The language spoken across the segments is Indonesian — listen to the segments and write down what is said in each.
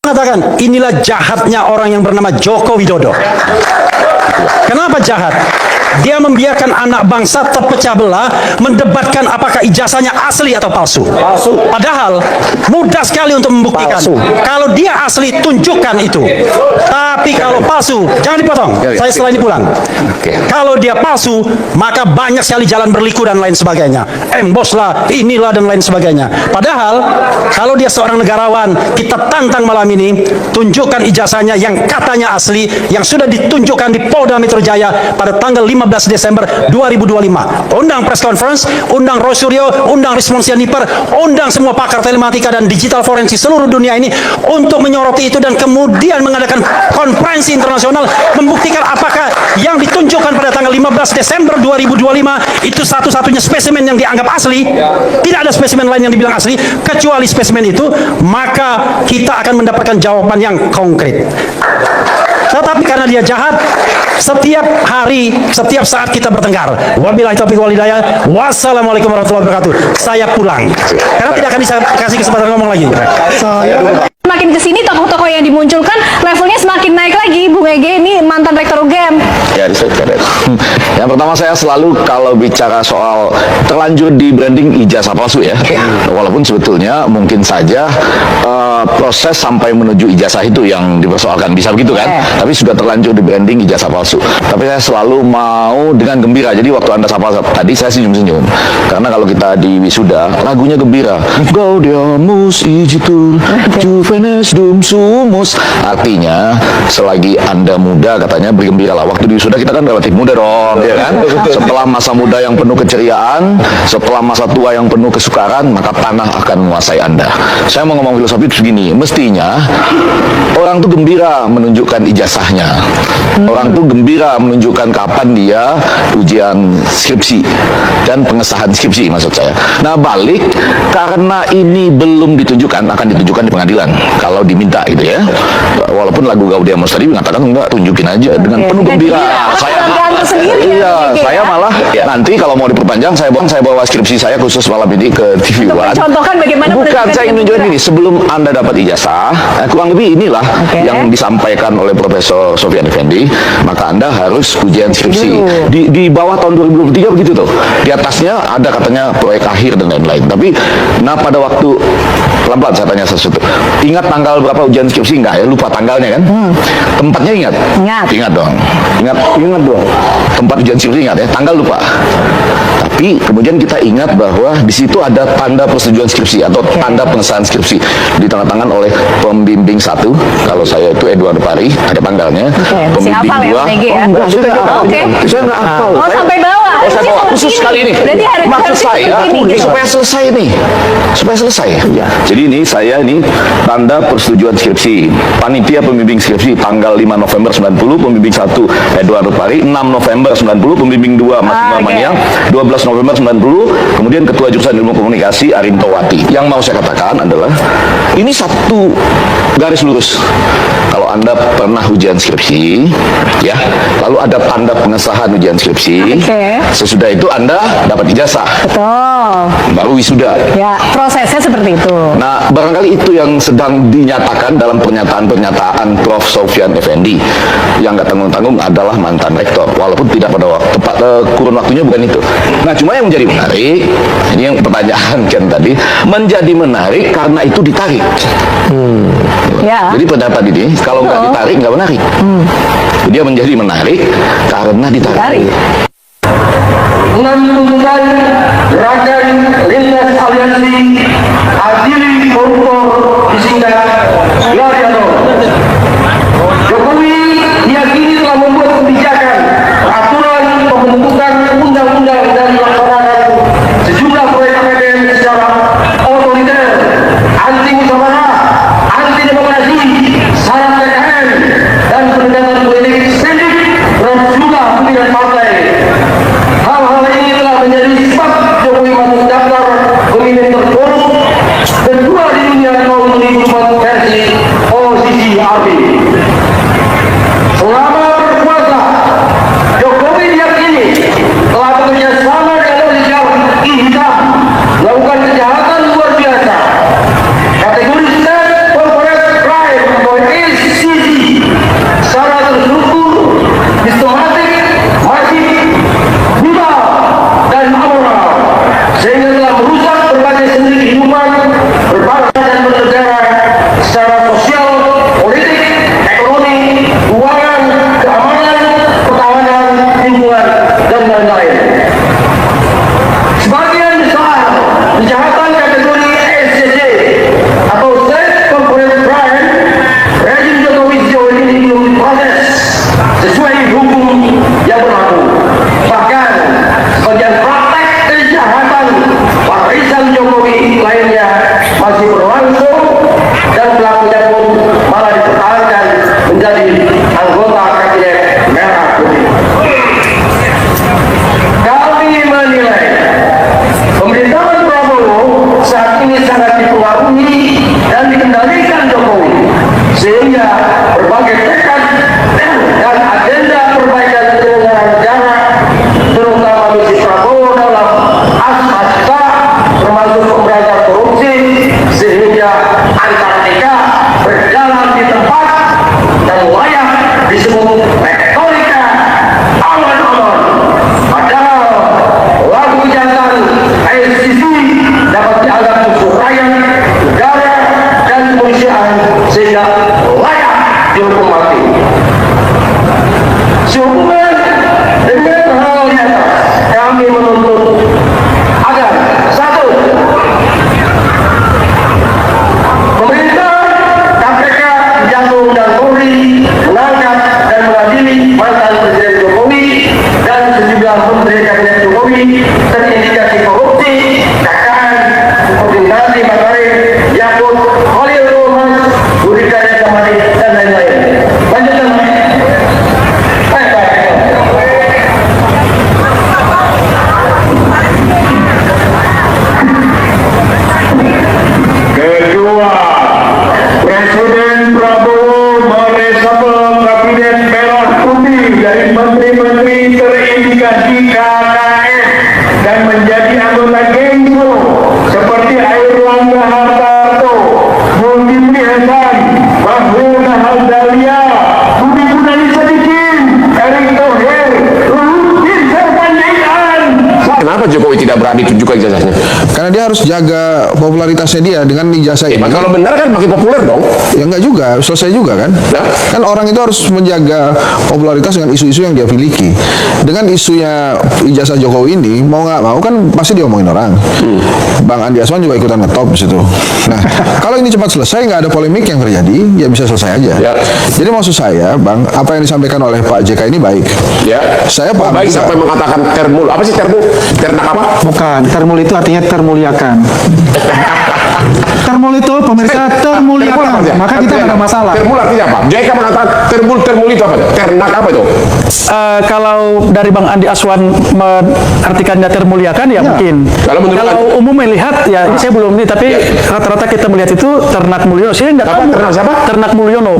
mengatakan inilah jahatnya orang yang bernama Joko Widodo. Kenapa jahat? Dia membiarkan anak bangsa terpecah belah, mendebatkan apakah ijazahnya asli atau palsu. Padahal mudah sekali untuk membuktikan. Kalau dia asli, tunjukkan itu. Tapi kalau palsu, jangan dipotong. Saya setelah ini pulang. Kalau dia palsu, maka banyak sekali jalan berliku dan lain sebagainya. Embos lah, inilah dan lain sebagainya. Padahal kalau dia seorang negarawan, kita tantang malam ini, tunjukkan ijazahnya yang katanya asli, yang sudah ditunjukkan di Polda Metro Jaya pada tanggal 15 Desember 2025. Undang press conference, undang Roy Suryo, undang Rismon Sianiper, undang semua pakar telematika dan digital forensik seluruh dunia ini untuk menyoroti itu dan kemudian mengadakan konferensi internasional membuktikan apakah yang ditunjukkan pada tanggal 15 Desember 2025 itu satu-satunya spesimen yang dianggap asli. Tidak ada spesimen lain yang dibilang asli kecuali spesimen itu, maka kita akan mendapatkan jawaban yang konkret. Tetapi karena dia jahat, setiap hari, setiap saat kita bertengkar. Wabillahi taufiq wal hidayah. Wassalamualaikum warahmatullahi wabarakatuh. Saya pulang. Karena tidak akan kasih kesempatan ngomong lagi. Makin kesini tokoh-tokoh yang dimunculkan levelnya semakin naik lagi. Bung Ege ini mantan rektor UGM. Ya, yang pertama saya selalu kalau bicara soal terlanjur di branding ijazah palsu ya. Walaupun sebetulnya mungkin saja proses sampai menuju ijazah itu yang dipersoalkan, bisa begitu kan? Tapi sudah terlanjur di branding ijazah palsu. Tapi saya selalu mau dengan gembira. Jadi waktu Anda sapa tadi saya senyum-senyum. Karena kalau kita di wisuda lagunya gembira. Gaudiamus igitur juvenes dum sumus. Artinya selagi Anda muda katanya bergembiralah. Waktu di wisuda kita kan relatif muda dong, ya kan? Setelah masa muda yang penuh keceriaan, setelah masa tua yang penuh kesukaran, maka tanah akan menguasai Anda. Saya mau ngomong filosofi begini, mestinya orang tuh gembira menunjukkan ijazahnya. Orang tuh gembira menunjukkan kapan dia ujian skripsi dan pengesahan skripsi maksud saya. Nah balik, karena ini belum ditunjukkan, akan ditunjukkan di pengadilan kalau diminta gitu ya. Walaupun lagu Gaudiamus tadi mengatakan enggak, tunjukin aja dengan penuh gembira. Saya malah ya, nanti kalau mau diperpanjang saya bawa skripsi saya khusus malam ini ke TV One. Contohkan bagaimana. Bukan, saya ingin menunjukkan ini sebelum Anda dapat ijazah, kurang lebih inilah yang disampaikan oleh Profesor Sofyan Effendi, maka Anda harus ujian skripsi. Di bawah tahun 2023 begitu tuh. Di atasnya ada katanya proyek akhir dan lain-lain. Tapi nah pada waktu pelan-pelan saya tanya sesuatu. Ingat tanggal berapa ujian skripsi enggak ya? Lupa tanggalnya kan? Tempatnya ingat? Ingat dong. Ingat dong. Tempat ujian skripsi ingat ya? Tanggal lupa. Tapi kemudian kita ingat bahwa di situ ada tanda persetujuan skripsi atau tanda pengesahan skripsi ditandatangan oleh pembimbing 1. Kalau saya itu Edward Pari, ada tanggalnya. Pembimbing 2. Saya nggak hafal. Oh, sampai bawah. Saya bawa khusus kali ini. Maksud saya supaya selesai nih. Supaya selesai. Jadi ini saya tanda persetujuan skripsi. Panitia pembimbing skripsi tanggal 5 November 90, pembimbing 1 Edward Pari, 6 November 90, pembimbing 2 Mas Maniang, 12 November 90, kemudian Ketua Jurusan Ilmu Komunikasi Arinto Wati. Yang mau saya katakan adalah ini satu garis lurus. Kalau Anda pernah ujian skripsi, ya, lalu ada tanda pengesahan ujian skripsi, sesudah itu Anda dapat ijazah. Betul. Baru wisuda. Ya, prosesnya seperti itu. Nah, barangkali itu yang sedang dinyatakan dalam pernyataan Prof. Sofyan Effendi yang nggak tanggung-tanggung adalah mantan rektor, walaupun tidak pada kurun waktunya bukan itu. Nah, cuma yang menjadi menarik, ini yang pertanyaan kan tadi, menjadi menarik karena itu ditarik. Jadi pendapat ini kalau nggak ditarik nggak menarik. Dia menjadi menarik karena ditarik. Menentukan gerakan lintas aliansi adili koruptor disingkat Gladiator. Jokowi diyakini telah membuat kebijakan, aturan pembentukan undang-undang dan melaksanakan sejumlah proyek APBN secara otoriter, anti musyawarah, anti demokrasi, syarat PKN, dan pendekatan politik sendik berjumlah pimpinan partai. Hal-hal ini telah menjadi sebab Jokowi masuk daftar pemimpin terburuk kedua di dunia tahun 2004 versi OCCRP. Selama berkuasa, Jokowi diyakini telah bekerja sama dengan oligark hitam melakukan kejahatan luar biasa. Kategori state corporate crime menjadi anggota kabinet merah putih. Kami menilai pemerintahan Prabowo saat ini sangat dipengaruhi dan dikendalikan Jokowi, sehingga berbagai tekad dan agenda perbaikan penyelenggaraan negara, terutama misi Prabowo dalam aspek termasuk pemberantasan korupsi, sehingga Antartika berjalan di tempat dan layak disebut rektorika aman-aman. Padahal lagu jantan ICC dapat dianggap musuh rakyat, negara, dan kepolisian, sehingga layak dihukum mati. Sehubungan dengan hal di atas, kami menuntut agar satu, pemerintah KPK, Kejaksaan dan Polri mengangkat dan mengadili mantan Presiden Jokowi dan sejumlah menteri kabinet Jokowi terindikasi korupsi, KKN, seperti Nadiem Makarim, Yakut, Khalil Nurmas, Budi Karya Samadi, dan lain-lain. Lanjutkan. Kedua, Presiden Prabowo meresapel kabinet merah putih dari menteri-menteri terindikasi KKN dan menjadi anggota gengso seperti Airlangga Hartarto, Zulkifli Hasan, Bahlil Nahardaya, Budi Gunadi Sadikin, Erick Thohir, Luhut Bin Sarpanjaitan. Kenapa Jokowi tidak berani tunjukkan ijazahnya? Karena dia harus jaga popularitasnya dia dengan ijazah ini. Kalau benar kan makin populer dong. Ya enggak juga, selesai juga kan? Nah. Kan orang itu harus menjaga popularitas dengan isu-isu yang dia miliki. Dengan isunya ijazah Jokowi ini, mau nggak mau kan pasti diomongin orang. Bang Andi Aswan juga ikutan ngetop di situ. Nah, kalau ini cepat selesai, nggak ada polemik yang terjadi, ya bisa selesai aja. Ya. Jadi maksud saya, Bang, apa yang disampaikan oleh Pak JK ini baik. Ya. Saya paham baik juga. sampai mengatakan termul. Apa sih termul? Ternak apa? Bukan, termul itu artinya termuliakan. Termul itu pemirsa termuliakan, maka kita nggak ada masalah. Termul artinya apa? JK mengatakan termul itu apa? Ternak apa itu? Kalau dari Bang Andi Aswan mengartikannya termuliakan ya mungkin. Kalau menurut umum melihat ya ini saya belum ini tapi rata-rata kita melihat itu Ternak Mulyono. Saya nggak tahu. Ternak siapa? Ternak Mulyono.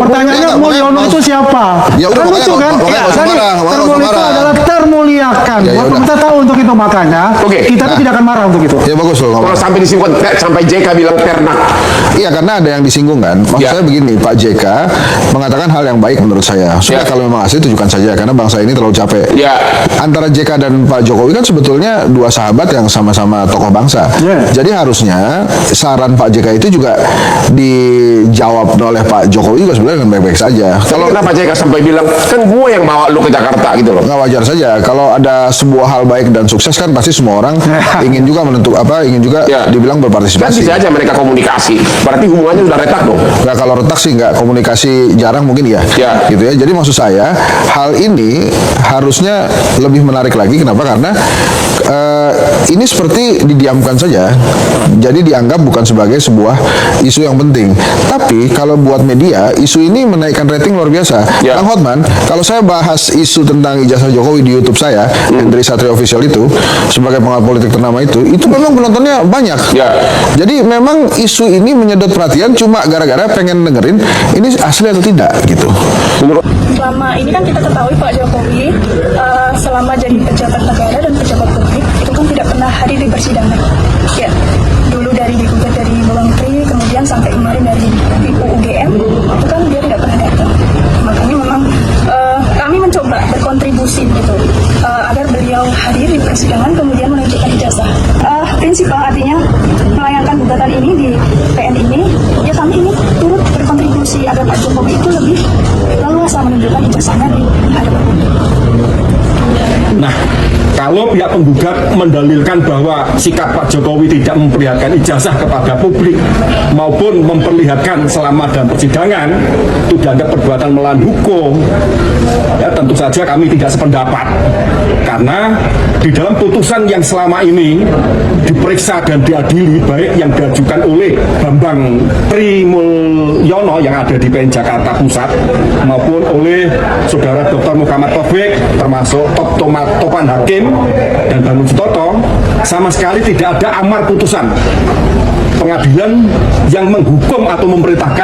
Pertanyaannya Mulyono itu siapa? Ya udah, Kan makanya lucu kan? nggak usah Jadi marah, nggak usah termul itu marah. adalah termuliakan. Ya udah. Kita tahu untuk itu makanya Oke. kita tuh tidak akan marah untuk itu. Ya bagus loh. nggak Kalau apa-apa. sampai disinggung sampai JK bilang ternak. Iya, karena ada yang disinggung kan. Maksud Ya. saya begini, Pak JK mengatakan hal yang baik menurut saya. Sudah Ya. kalau memang asli tunjukkan saja karena bangsa ini terlalu capek. Ya. Antara JK dan Pak Jokowi kan sebetulnya dua sahabat yang sama-sama tokoh bangsa. Ya. Jadi harusnya saran Pak JK itu juga dijawab oleh Pak Jokowi juga sebenarnya dengan baik-baik saja. Kalau kenapa JK sampai bilang kan gue yang bawa lu ke Jakarta gitu loh. Nggak wajar saja kalau ada sebuah hal baik dan sukses kan pasti semua orang ingin juga ingin juga Ya. dibilang Kan berpartisipasi. bisa aja mereka komunikasi. Berarti hubungannya udah retak dong. Nggak, kalau retak sih nggak, komunikasi jarang mungkin ya. Ya. Gitu ya. Jadi maksud saya hal ini harusnya lebih menarik lagi. Kenapa? Karena ini seperti didiamkan saja. Jadi dianggap bukan sebagai sebuah isu yang penting. Tapi kalau buat media, isu ini menaikkan rating luar biasa. Ya. Bang Hotman, kalau saya bahas isu tentang ijazah Jokowi di YouTube saya, Hendri Satrio Official itu, sebagai pengawal politik ternama itu memang penontonnya banyak. Ya. Jadi memang isu ini menyedot perhatian cuma gara-gara pengen dengerin ini asli atau tidak gitu. Selama ini kan kita ketahui Pak Jokowi selama jadi pejabat negara dan pejabat publik itu kan tidak pernah hadir di persidangan. Ya, dulu dari digugat dari Bawang Menteri, kemudian sampai kemarin dari UGM itu kan dia tidak pernah datang. Makanya memang kami mencoba berkontribusi gitu agar beliau hadir di persidangan kemudian menunjukkan ijazah. Prinsipal artinya melayangkan gugatan ini di PN ini, ya kami ini turut berkontribusi agar Pak Jokowi itu lebih leluasa menunjukkan ijazahnya di hadapan publik. Nah, kalau pihak penggugat mendalilkan bahwa sikap Pak Jokowi tidak memperlihatkan ijazah kepada publik maupun memperlihatkan selama dalam persidangan itu dianggap perbuatan melawan hukum, ya tentu saja kami tidak sependapat karena di dalam putusan yang selama ini diperiksa dan diadili baik yang diajukan oleh Bambang Trimulyono Sutono yang ada di PN Jakarta Pusat maupun oleh Saudara Dr. Muhammad Taufik termasuk topan hakim dan Bang Sutoto, sama sekali tidak ada amar putusan pengadilan yang menghukum atau memerintahkan